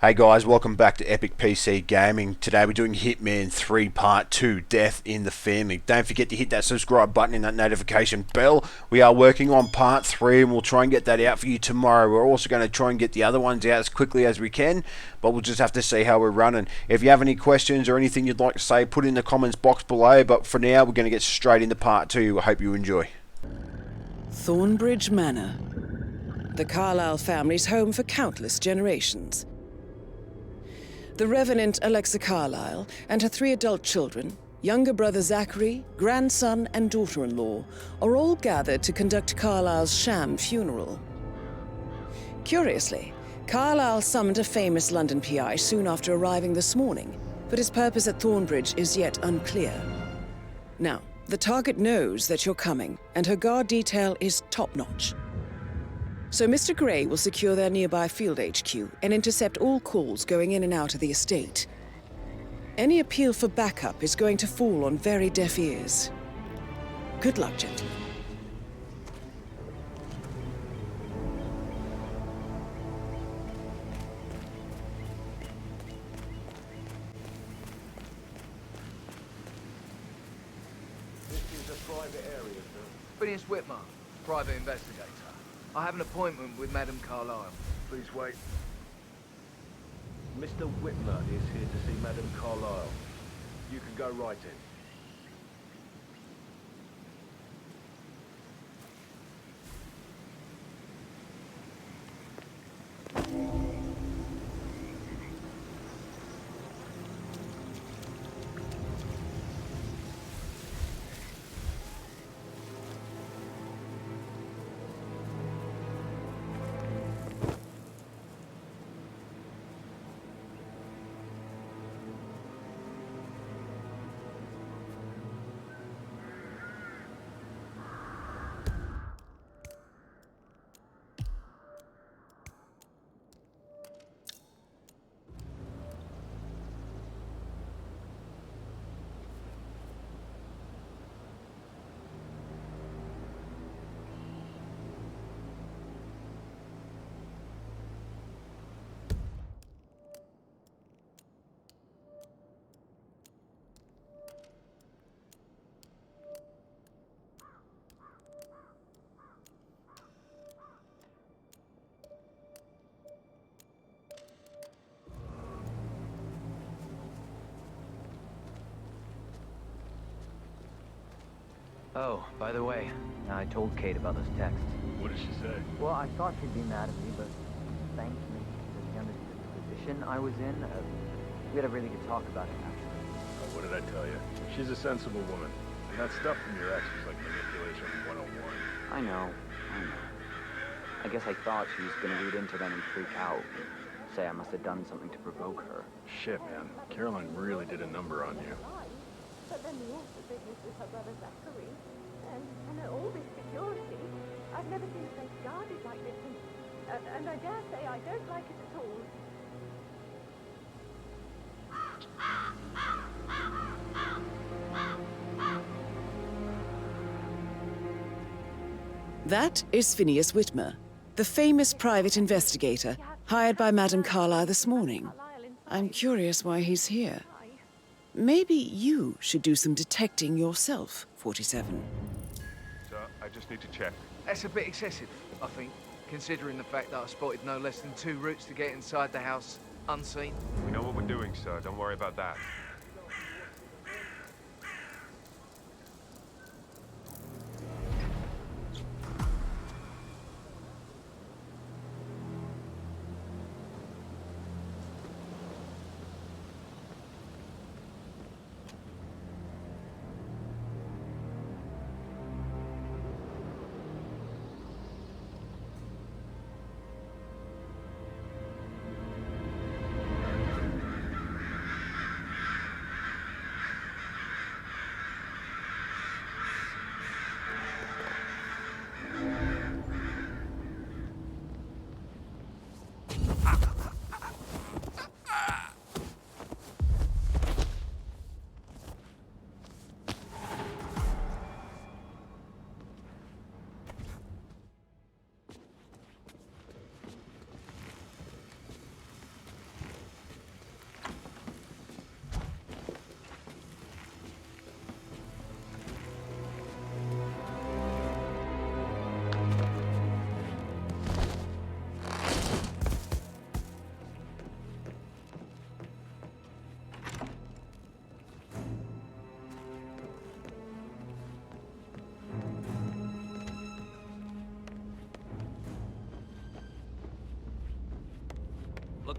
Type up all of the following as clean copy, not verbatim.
Hey guys, welcome back to Epic PC Gaming. Today we're doing Hitman 3 Part 2, Death in the Family. Don't forget to hit that subscribe button and that notification bell. We are working on Part 3 and we'll try and get that out for you tomorrow. We're also going to try and get the other ones out as quickly as we can, but we'll just have to see how we're running. If you have any questions or anything you'd like to say, put it in the comments box below, but for now we're going to get straight into Part 2. I hope you enjoy. Thornbridge Manor. The Carlyle family's home for countless generations. The Revenant Alexa Carlyle and her 3 adult children, younger brother Zachary, grandson and daughter-in-law, are all gathered to conduct Carlyle's sham funeral. Curiously, Carlyle summoned a famous London PI soon after arriving this morning, but his purpose at Thornbridge is yet unclear. Now, the target knows that you're coming, and her guard detail is top-notch. So Mr. Gray will secure their nearby field HQ and intercept all calls going in and out of the estate. Any appeal for backup is going to fall on very deaf ears. Good luck, gentlemen. This is a private area, sir. Phineas Whitmer, private investigator. I have an appointment with Madame Carlyle. Please wait. Mr. Whitmer is here to see Madame Carlyle. You can go right in. Oh, by the way, I told Kate about those texts. What did she say? Well, I thought she'd be mad at me, but thanked me because she understood the position I was in. We had a really good talk about it, actually. Oh, what did I tell you? She's a sensible woman. And that stuff from your ex was like manipulation 101. I know. I guess I thought she was gonna read into them and freak out. Say I must have done something to provoke her. Shit, man. Caroline really did a number on you. But then the awful business with her brother Zachary, and all this security. I've never seen a place guarded like this, and I dare say I don't like it at all. That is Phineas Whitmer, the famous private investigator hired by Madame Carlyle this morning. I'm curious why he's here. Maybe you should do some detecting yourself, 47. Sir, I just need to check. That's a bit excessive, I think, considering the fact that I spotted no less than 2 routes to get inside the house unseen. We know what we're doing, sir. Don't worry about that.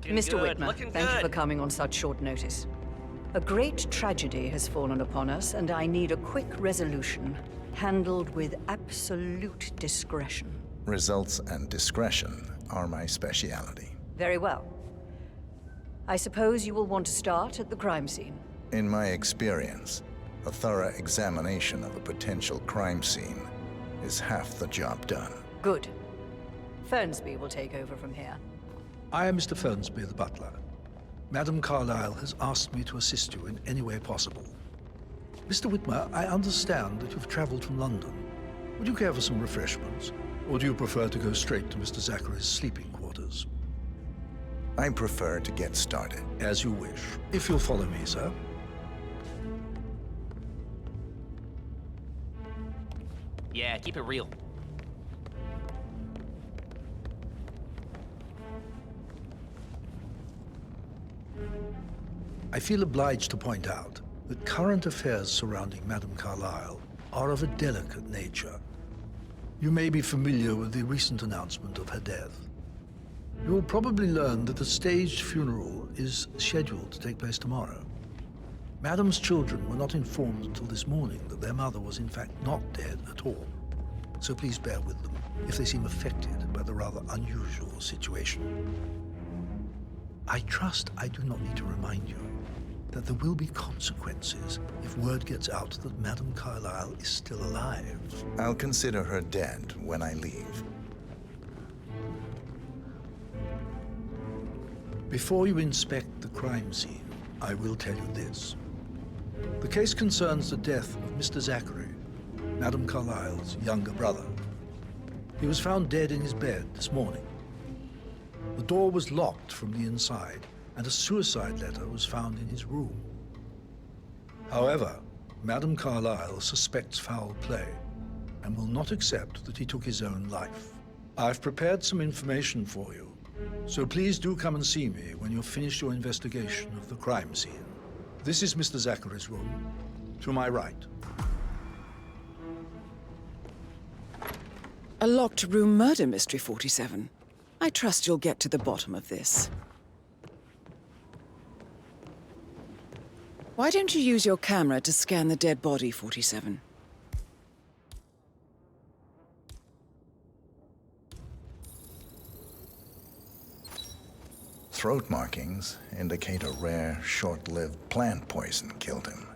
Mr. Whitmer, thank you for coming on such short notice. A great tragedy has fallen upon us, and I need a quick resolution, handled with absolute discretion. Results and discretion are my speciality. Very well. I suppose you will want to start at the crime scene. In my experience, a thorough examination of a potential crime scene is half the job done. Good. Fernsby will take over from here. I am Mr. Fernsby, the butler. Madam Carlyle has asked me to assist you in any way possible. Mr. Whitmer, I understand that you've traveled from London. Would you care for some refreshments? Or do you prefer to go straight to Mr. Zachary's sleeping quarters? I prefer to get started. As you wish. If you'll follow me, sir. Yeah, keep it real. I feel obliged to point out that current affairs surrounding Madame Carlyle are of a delicate nature. You may be familiar with the recent announcement of her death. You will probably learn that a staged funeral is scheduled to take place tomorrow. Madame's children were not informed until this morning that their mother was in fact not dead at all. So please bear with them if they seem affected by the rather unusual situation. I trust I do not need to remind you that there will be consequences if word gets out that Madame Carlyle is still alive. I'll consider her dead when I leave. Before you inspect the crime scene, I will tell you this. The case concerns the death of Mr. Zachary, Madame Carlyle's younger brother. He was found dead in his bed this morning. The door was locked from the inside, and a suicide letter was found in his room. However, Madame Carlyle suspects foul play and will not accept that he took his own life. I've prepared some information for you, so please do come and see me when you've finished your investigation of the crime scene. This is Mr. Zachary's room, to my right. A locked room murder mystery, 47. I trust you'll get to the bottom of this. Why don't you use your camera to scan the dead body, 47? Throat markings indicate a rare, short-lived plant poison killed him.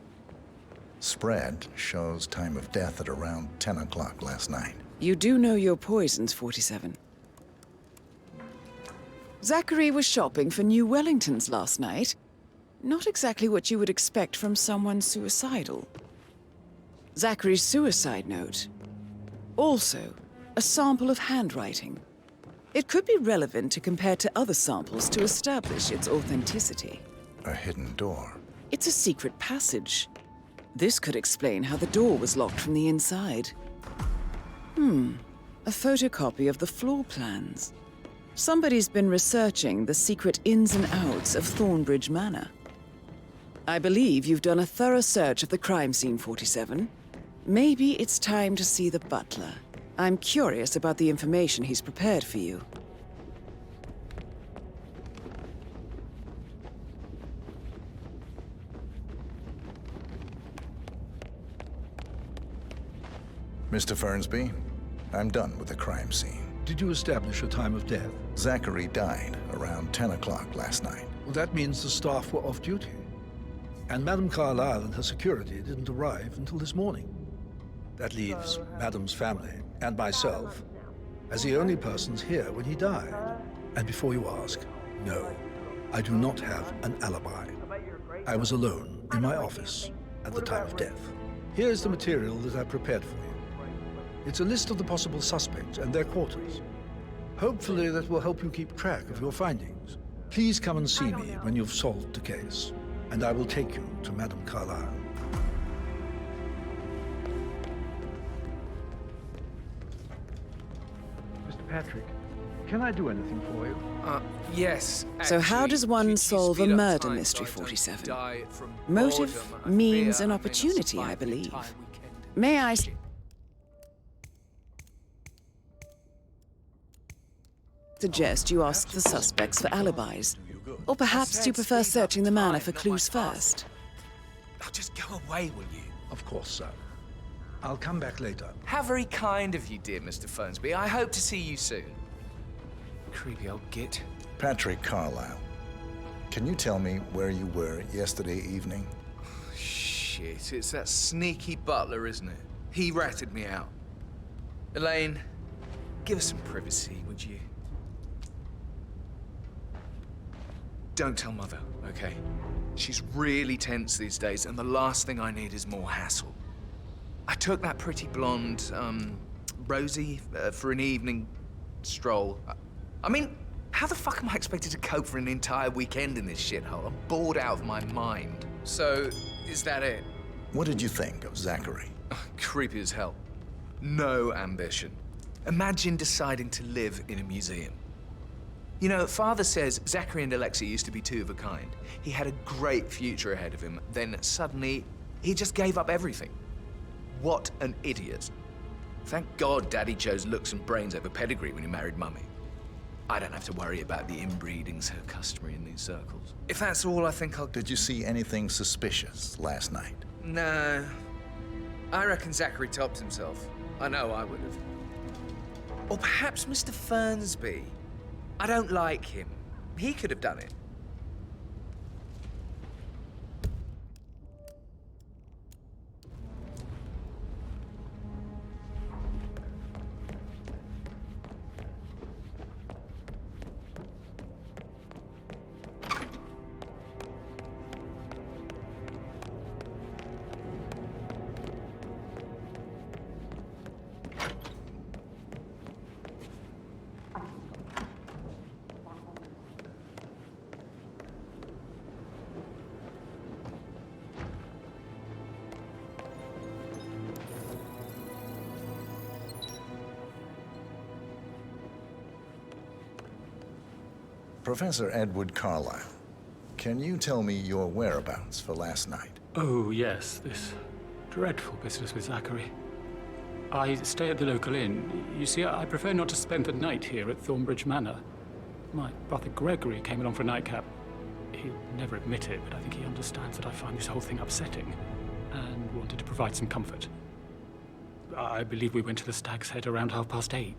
Spread shows time of death at around 10 o'clock last night. You do know your poisons, 47. Zachary was shopping for new Wellingtons last night. Not exactly what you would expect from someone suicidal. Zachary's suicide note. Also, a sample of handwriting. It could be relevant to compare to other samples to establish its authenticity. A hidden door. It's a secret passage. This could explain how the door was locked from the inside. A photocopy of the floor plans. Somebody's been researching the secret ins and outs of Thornbridge Manor. I believe you've done a thorough search of the crime scene, 47. Maybe it's time to see the butler. I'm curious about the information he's prepared for you. Mr. Fernsby, I'm done with the crime scene. Did you establish a time of death? Zachary died around 10 o'clock last night. Well, that means the staff were off duty. And Madame Carlyle and her security didn't arrive until this morning. That leaves Madame's family and myself as the only persons here when he died. And before you ask, no, I do not have an alibi. I was alone in my office at the time of death. Here's the material that I prepared for you. It's a list of the possible suspects and their quarters. Hopefully that will help you keep track of your findings. Please come and see me when you've solved the case, and I will take you to Madame Carlyle. Mr. Patrick, can I do anything for you? Yes. So how does one solve a murder mystery, 47? Motive, means, and opportunity, I believe. May I suggest you ask the suspects for alibis. Or perhaps said you prefer speed up searching the manor time, for not clues my past. first? Now just go away, will you? Of course, sir. I'll come back later. How very kind of you, dear Mr. Fernsby. I hope to see you soon. Creepy old git. Patrick Carlisle, can you tell me where you were yesterday evening? Shit, it's that sneaky butler, isn't it? He ratted me out. Elaine, give us some privacy, would you? Don't tell Mother, okay? She's really tense these days, and the last thing I need is more hassle. I took that pretty blonde, Rosie, for an evening stroll. I mean, how the fuck am I expected to cope for an entire weekend in this shithole? I'm bored out of my mind. So, is that it? What did you think of Zachary? Creepy as hell. No ambition. Imagine deciding to live in a museum. You know, Father says Zachary and Alexa used to be two of a kind. He had a great future ahead of him, then suddenly, he just gave up everything. What an idiot. Thank God Daddy chose looks and brains over pedigree when he married Mummy. I don't have to worry about the inbreeding so customary in these circles. If that's all, I think I'll... Did you see anything suspicious last night? No. I reckon Zachary topped himself. I know I would have. Or perhaps Mr. Fernsby. I don't like him. He could have done it. Professor Edward Carlisle, can you tell me your whereabouts for last night? Oh, yes, this dreadful business with Zachary. I stay at the local inn. You see, I prefer not to spend the night here at Thornbridge Manor. My brother Gregory came along for a nightcap. He'll never admit it, but I think he understands that I find this whole thing upsetting and wanted to provide some comfort. I believe we went to the Stag's Head around 8:30.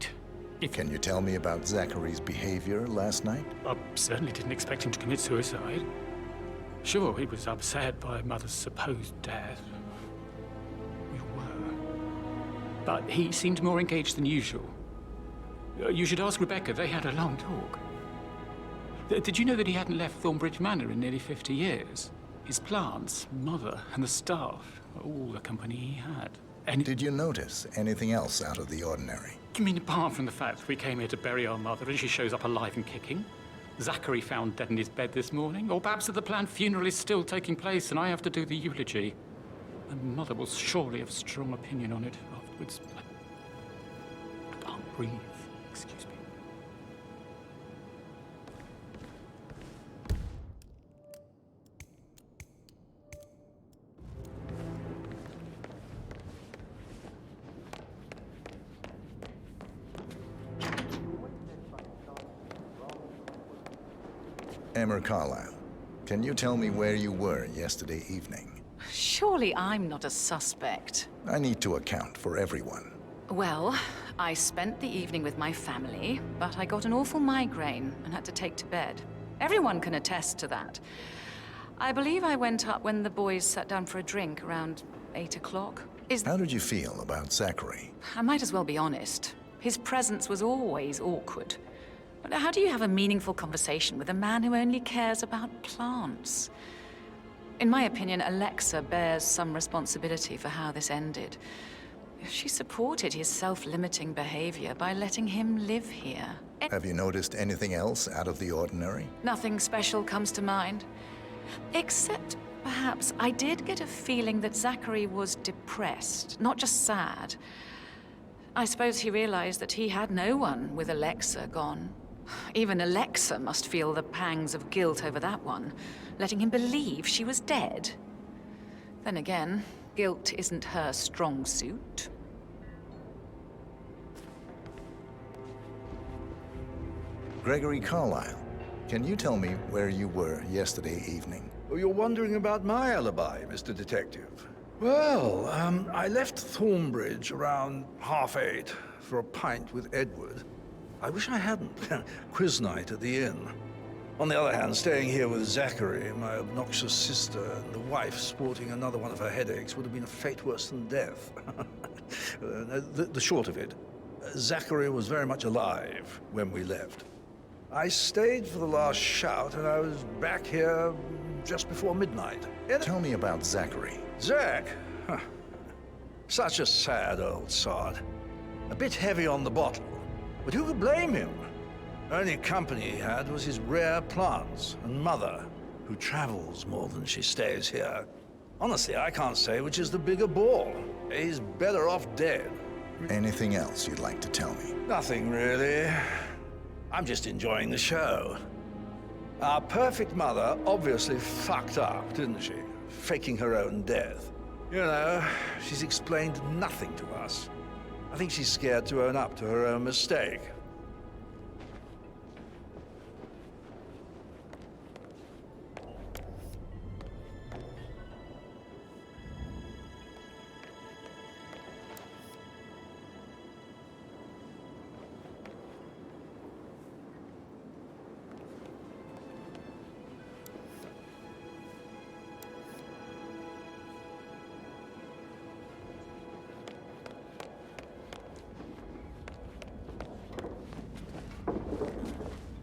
Can you tell me about Zachary's behavior last night? I certainly didn't expect him to commit suicide. Sure, he was upset by Mother's supposed death. We were. But he seemed more engaged than usual. You should ask Rebecca. They had a long talk. Did you know that he hadn't left Thornbridge Manor in nearly 50 years? His plants, Mother, and the staff, all the company he had. And did you notice anything else out of the ordinary? You mean apart from the fact that we came here to bury our mother and she shows up alive and kicking? Zachary found dead in his bed this morning? Or perhaps that the planned funeral is still taking place and I have to do the eulogy? And Mother will surely have a strong opinion on it afterwards. I can't breathe. Excuse me. Emma Carlisle, can you tell me where you were yesterday evening? Surely I'm not a suspect. I need to account for everyone. Well, I spent the evening with my family, but I got an awful migraine and had to take to bed. Everyone can attest to that. I believe I went up when the boys sat down for a drink around 8 o'clock. How did you feel about Zachary? I might as well be honest. His presence was always awkward. But how do you have a meaningful conversation with a man who only cares about plants? In my opinion, Alexa bears some responsibility for how this ended. She supported his self-limiting behavior by letting him live here. Have you noticed anything else out of the ordinary? Nothing special comes to mind. Except, perhaps, I did get a feeling that Zachary was depressed, not just sad. I suppose he realized that he had no one with Alexa gone. Even Alexa must feel the pangs of guilt over that one, letting him believe she was dead. Then again, guilt isn't her strong suit. Gregory Carlisle, Can you tell me where you were yesterday evening? Oh, you're wondering about my alibi, Mr. Detective. Well, I left Thornbridge around 8:30 for a pint with Edward. I wish I hadn't. Quiz night at the inn. On the other hand, staying here with Zachary, my obnoxious sister, and the wife sporting another one of her headaches would have been a fate worse than death. The short of it, Zachary was very much alive when we left. I stayed for the last shout, and I was back here just before midnight. Tell me about Zachary. Zach? Huh. Such a sad old sod. A bit heavy on the bottle, but who could blame him? Only company he had was his rare plants and mother, who travels more than she stays here. Honestly, I can't say which is the bigger ball. He's better off dead. Anything else you'd like to tell me? Nothing really. I'm just enjoying the show. Our perfect mother obviously fucked up, didn't she? Faking her own death. You know, she's explained nothing to us. I think she's scared to own up to her own mistake.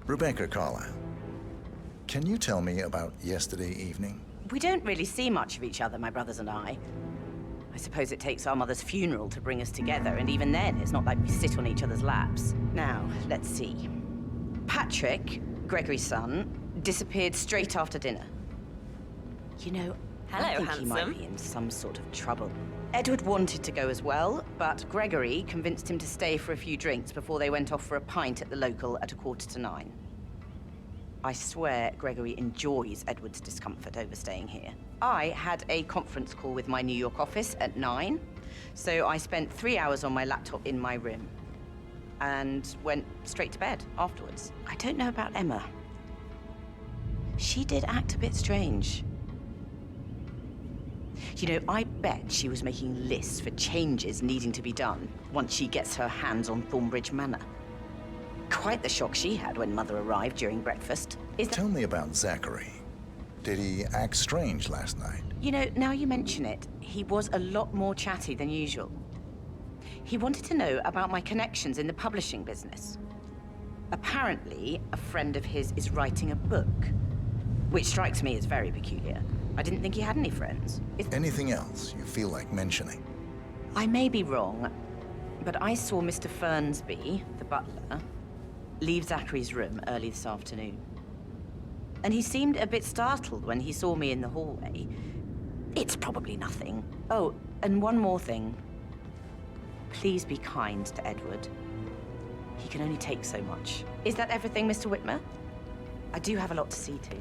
Rebecca Carlyle, can you tell me about yesterday evening? We don't really see much of each other, my brothers and I. I suppose it takes our mother's funeral to bring us together, and even then, it's not like we sit on each other's laps. Now, let's see. Patrick, Gregory's son, disappeared straight after dinner. You know, I think he might be in some sort of trouble. Edward wanted to go as well, but Gregory convinced him to stay for a few drinks before they went off for a pint at the local at 9:15. I swear Gregory enjoys Edward's discomfort over staying here. I had a conference call with my New York office at 9, so I spent 3 hours on my laptop in my room and went straight to bed afterwards. I don't know about Emma. She did act a bit strange. You know, I bet she was making lists for changes needing to be done once she gets her hands on Thornbridge Manor. Quite the shock she had when Mother arrived during breakfast. Tell me about Zachary. Did he act strange last night? You know, now you mention it, he was a lot more chatty than usual. He wanted to know about my connections in the publishing business. Apparently, a friend of his is writing a book, which strikes me as very peculiar. I didn't think he had any friends. Anything else you feel like mentioning? I may be wrong, but I saw Mr. Fernsby, the butler, leave Zachary's room early this afternoon. And he seemed a bit startled when he saw me in the hallway. It's probably nothing. Oh, and one more thing. Please be kind to Edward. He can only take so much. Is that everything, Mr. Whitmer? I do have a lot to see to.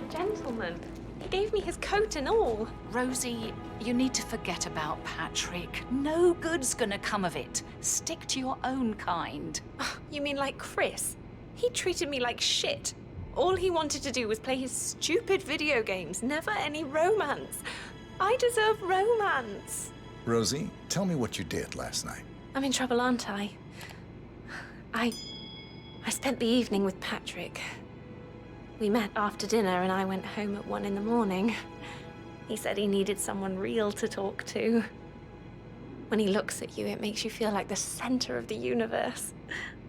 Gentleman. He gave me his coat and all. Rosie, you need to forget about Patrick. No good's gonna come of it. Stick to your own kind. Oh, you mean like Chris? He treated me like shit. All he wanted to do was play his stupid video games, never any romance. I deserve romance. Rosie, tell me what you did last night. I'm in trouble, aren't I? I spent the evening with Patrick. We met after dinner and I went home at 1 in the morning. He said he needed someone real to talk to. When he looks at you, it makes you feel like the center of the universe,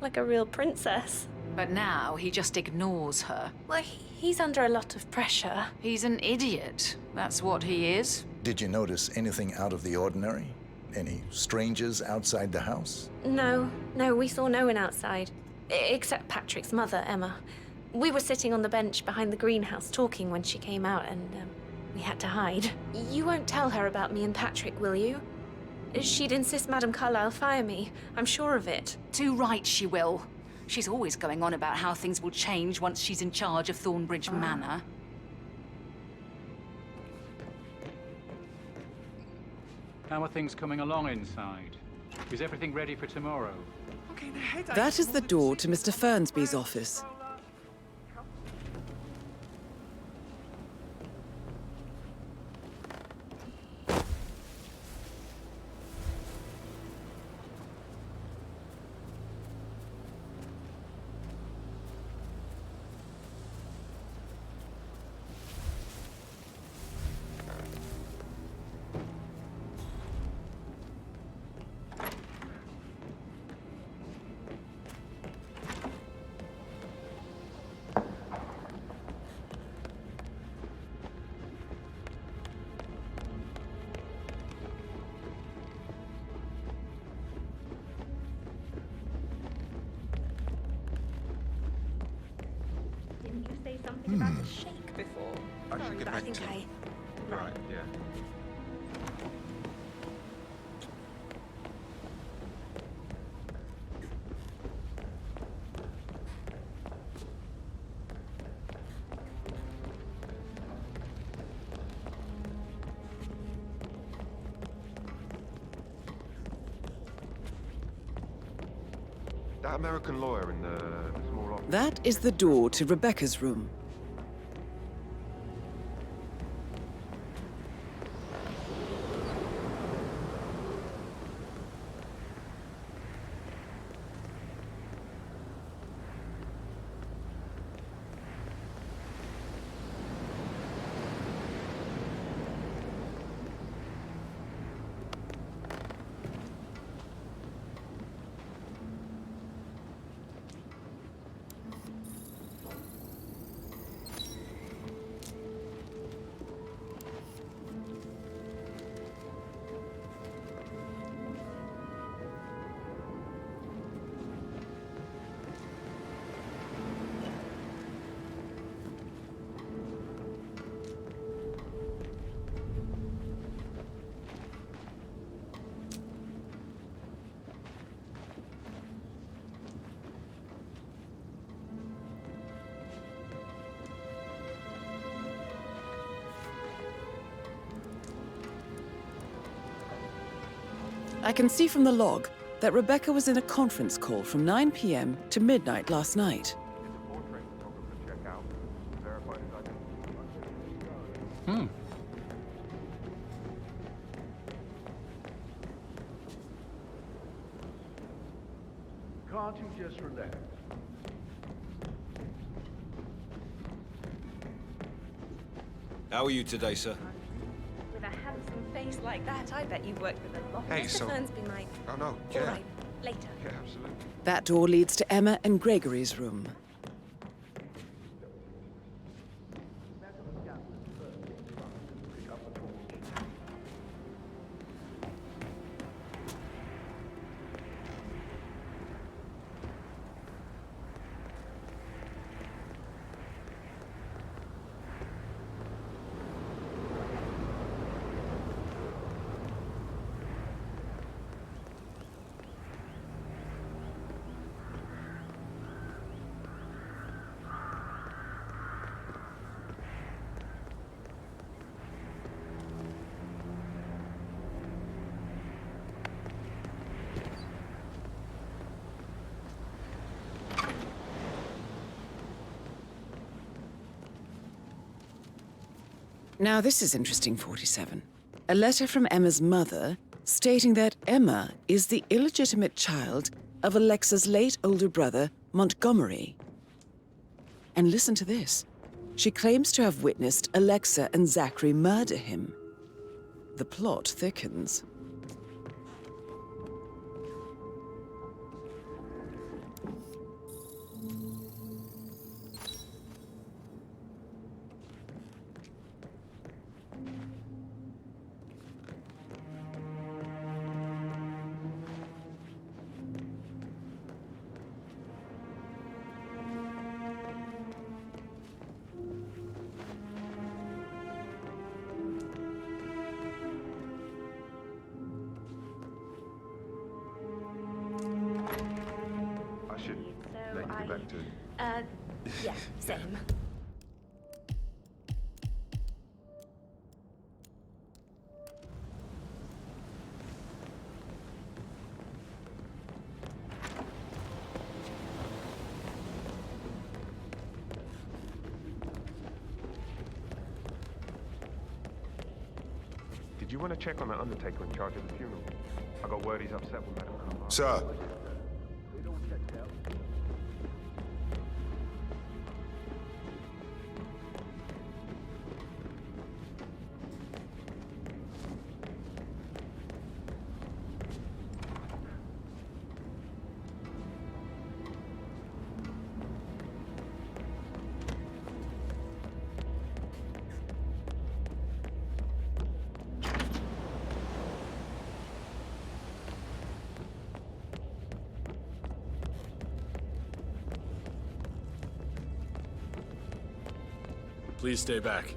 like a real princess. But now he just ignores her. Well, he's under a lot of pressure. He's an idiot. That's what he is. Did you notice anything out of the ordinary? Any strangers outside the house? No, we saw no one outside. Except Patrick's mother, Emma. We were sitting on the bench behind the greenhouse talking when she came out, and we had to hide. You won't tell her about me and Patrick, will you? She'd insist Madame Carlyle fire me. I'm sure of it. Too right she will. She's always going on about how things will change once she's in charge of Thornbridge Manor. How are things coming along inside? Is everything ready for tomorrow? That is the door to Mr. Fernsby's office. Didn't you say something about a shake before? I should get But I back think to I... Right, yeah. That American lawyer in the small office. That is the door to Rebecca's room. I can see from the log that Rebecca was in a conference call from 9 p.m. to midnight last night. Can't you just relax? How are you today, sir? With a handsome face like that, I bet you've worked with a lot. Hey, Mr. so- Fernsby might... Oh, no, All yeah. right, later. Yeah, absolutely. That door leads to Emma and Gregory's room. Now this is interesting, 47. A letter from Emma's mother stating that Emma is the illegitimate child of Alexa's late older brother, Montgomery. And listen to this. She claims to have witnessed Alexa and Zachary murder him. The plot thickens. back too. Yeah, same. Did you want to check on that undertaker in charge of the funeral? I got word he's upset with Madam Carlyle. Sir. It all checked out. Please stay back.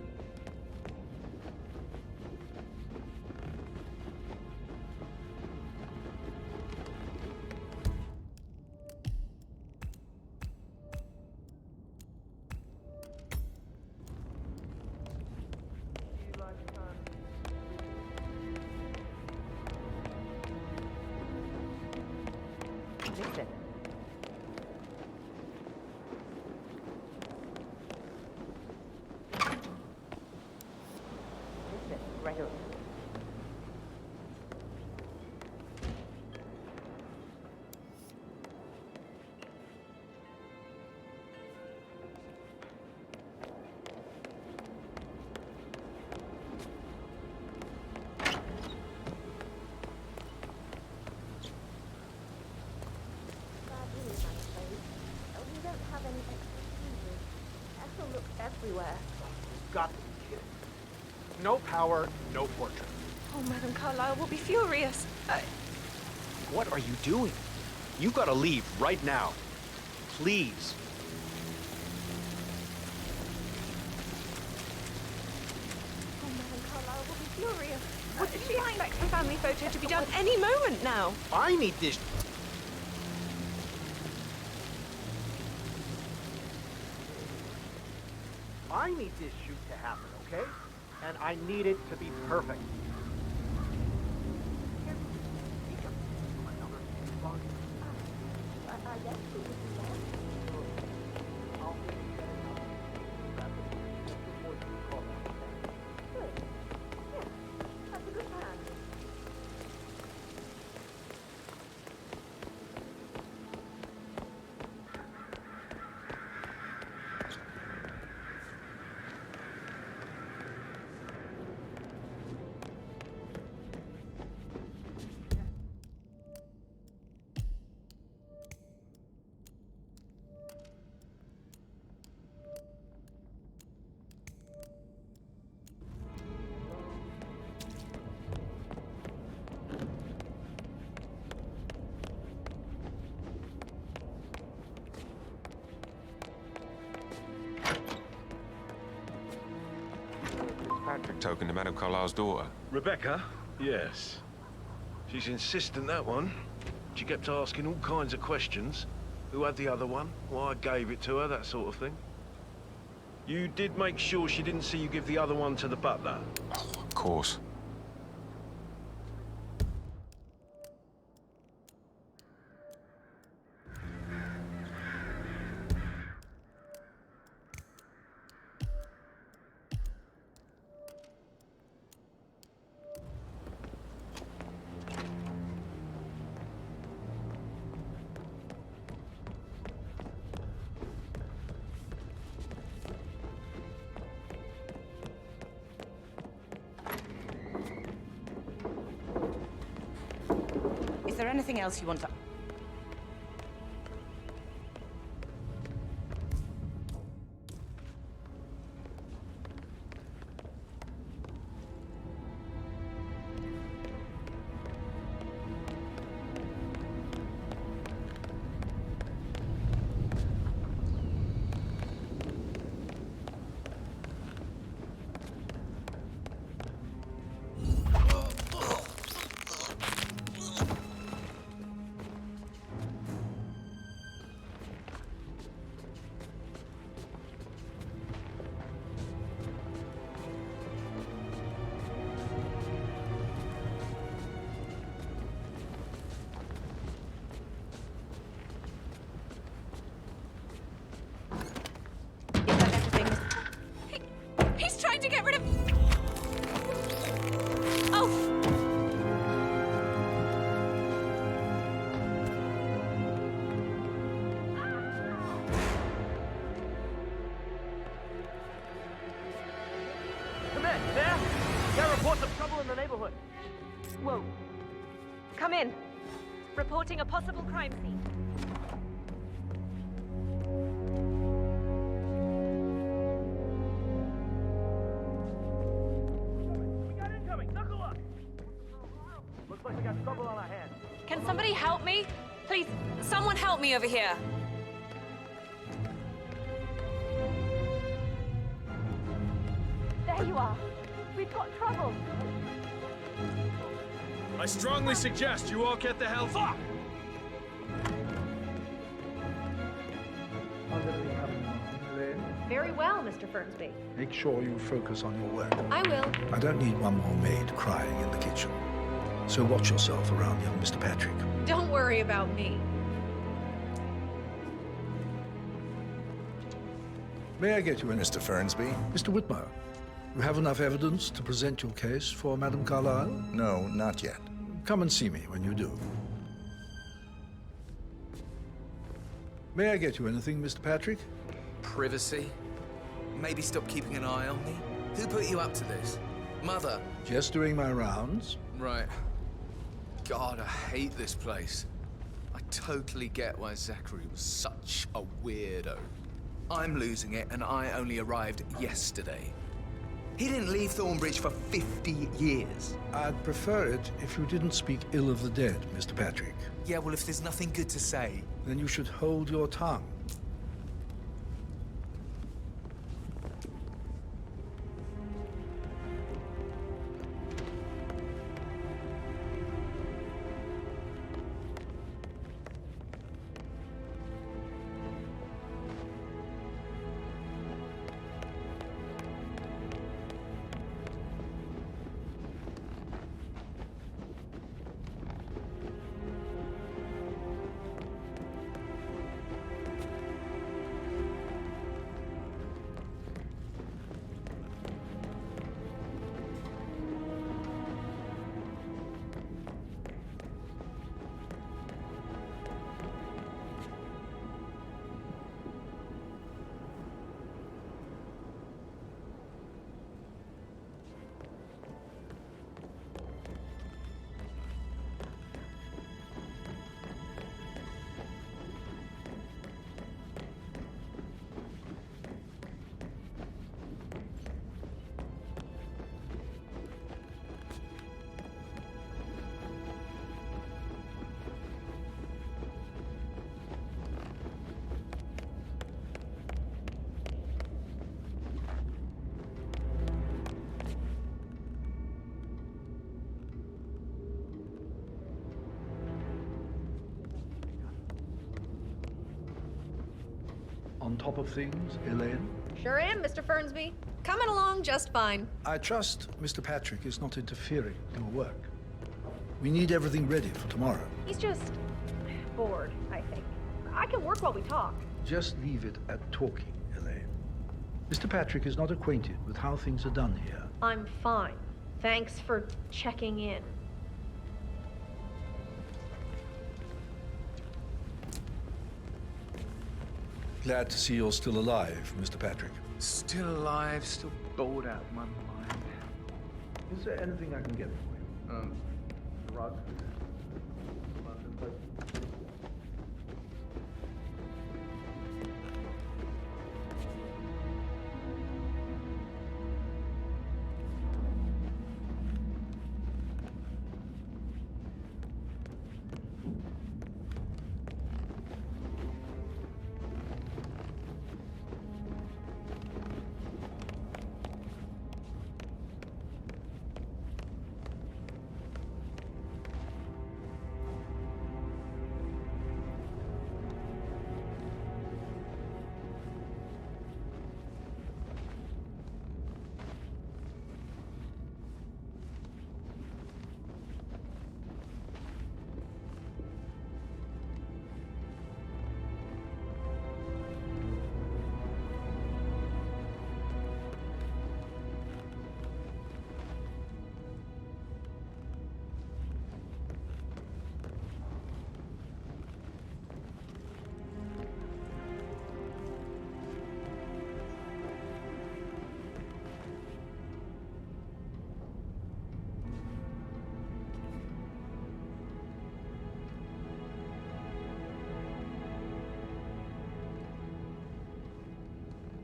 Listen. Listen, Gregory. We don't have any extra fuses. Ethel looked everywhere. You've got to be kidding. No power, no portrait. Oh, Madam Carlyle will be furious. What are you doing? You've got to leave right now. Please. Oh, Madam Carlyle will be furious. She expects the family photo to be done any moment now. I need this. I need this shoot to happen, okay? And I need it to be perfect. I guess we would do that. Good. Yeah, that's a good plan. Patrick token to Madame Carlyle's daughter. Rebecca? Yes. She's insistent, that one. She kept asking all kinds of questions. Who had the other one? Why I gave it to her, that sort of thing. You did make sure she didn't see you give the other one to the butler? Oh, of course. Is there anything else you want to... Whoa. Come in. Reporting a possible crime scene. We got incoming! Knuckle up! Looks like we got trouble on our hands. Can somebody help me? Please, someone help me over here. There you are. We've got trouble. I strongly suggest you all get the hell fuck! Very well, Mr. Fernsby. Make sure you focus on your work. I will. I don't need one more maid crying in the kitchen. So watch yourself around young Mr. Patrick. Don't worry about me. May I get you in? Mr. Fernsby? Mr. Whitmer, you have enough evidence to present your case for Madame Carlyle? No, not yet. Come and see me when you do. May I get you anything, Mr. Patrick? Privacy? Maybe stop keeping an eye on me? Who put you up to this? Mother? Just doing my rounds. Right. God, I hate this place. I totally get why Zachary was such a weirdo. I'm losing it, and I only arrived yesterday. He didn't leave Thornbridge for 50 years. I'd prefer it if you didn't speak ill of the dead, Mr. Patrick. Yeah, well, if there's nothing good to say... Then you should hold your tongue. On top of things, Elaine? Sure am, Mr. Fernsby. Coming along just fine. I trust Mr. Patrick is not interfering in your work. We need everything ready for tomorrow. He's just bored, I think. I can work while we talk. Just leave it at talking, Elaine. Mr. Patrick is not acquainted with how things are done here. I'm fine. Thanks for checking in. Glad to see you're still alive, Mr. Patrick. Still alive, still bored out of my mind. Is there anything I can get for you? Rug?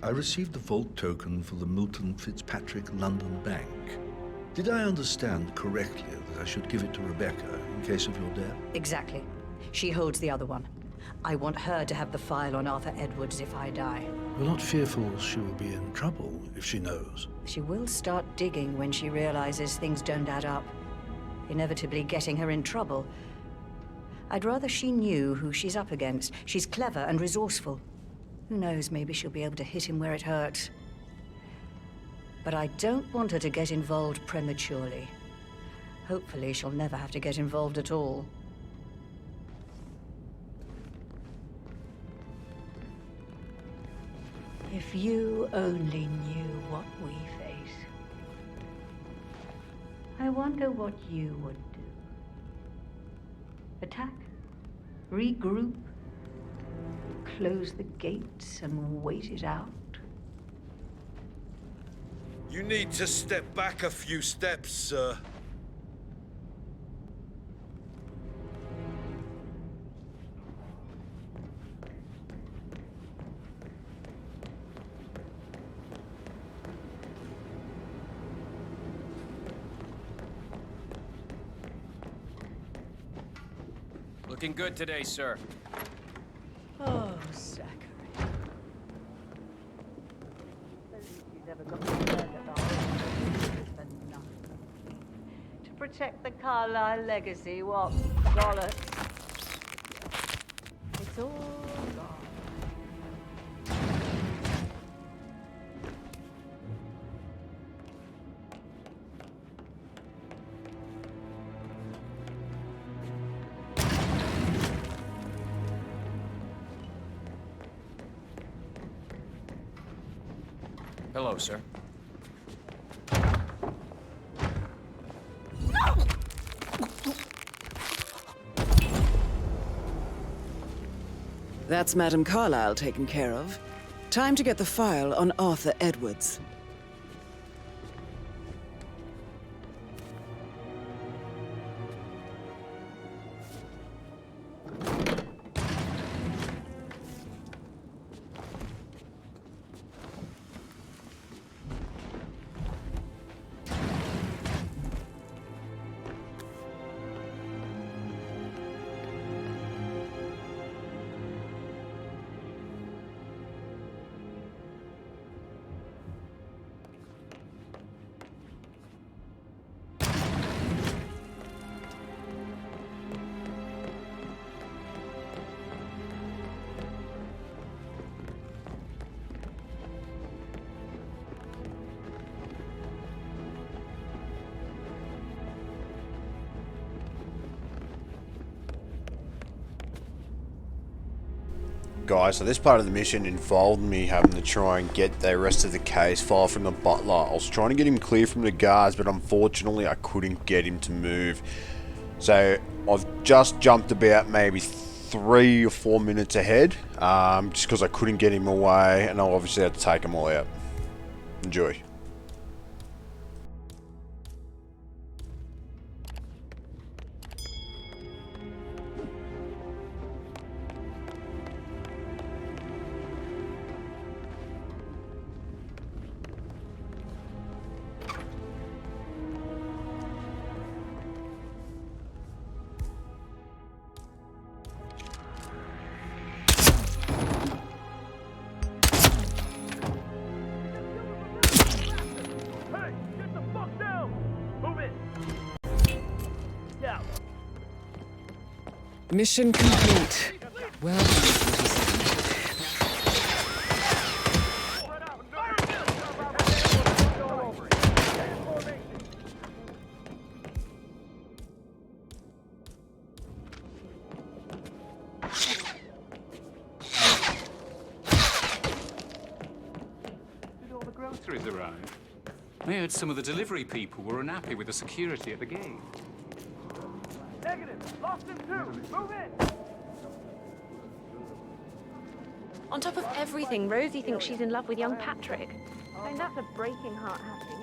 I received the vault token for the Milton Fitzpatrick London Bank. Did I understand correctly that I should give it to Rebecca in case of your death? Exactly. She holds the other one. I want her to have the file on Arthur Edwards if I die. You're not fearful she will be in trouble if she knows? She will start digging when she realizes things don't add up, inevitably getting her in trouble. I'd rather she knew who she's up against. She's clever and resourceful. Who knows, maybe she'll be able to hit him where it hurts. But I don't want her to get involved prematurely. Hopefully she'll never have to get involved at all. If you only knew what we face, I wonder what you would do. Attack? Regroup? Close the gates and wait it out? You need to step back a few steps, sir. Looking good today, sir. Oh, Zachary. You never got to learn that the whole thing is for nothing. To protect the Carlyle legacy, what bollocks. It's all gone. Hello, sir. That's Madame Carlyle taken care of. Time to get the file on Arthur Edwards. Guys, so this part of the mission involved me having to try and get the rest of the case file from the butler. I was trying to get him clear from the guards, but unfortunately I couldn't get him to move. So I've just jumped about maybe 3 or 4 minutes ahead, just because I couldn't get him away, and I obviously had to take them all out. Enjoy. Mission complete. Well done, 47. Did all the groceries arrive? I heard some of the delivery people were unhappy with the security at the gate. Negative. Lost him too. Move in. On top of everything, Rosie thinks she's in love with young Patrick. I mean, that's a breaking heart happening.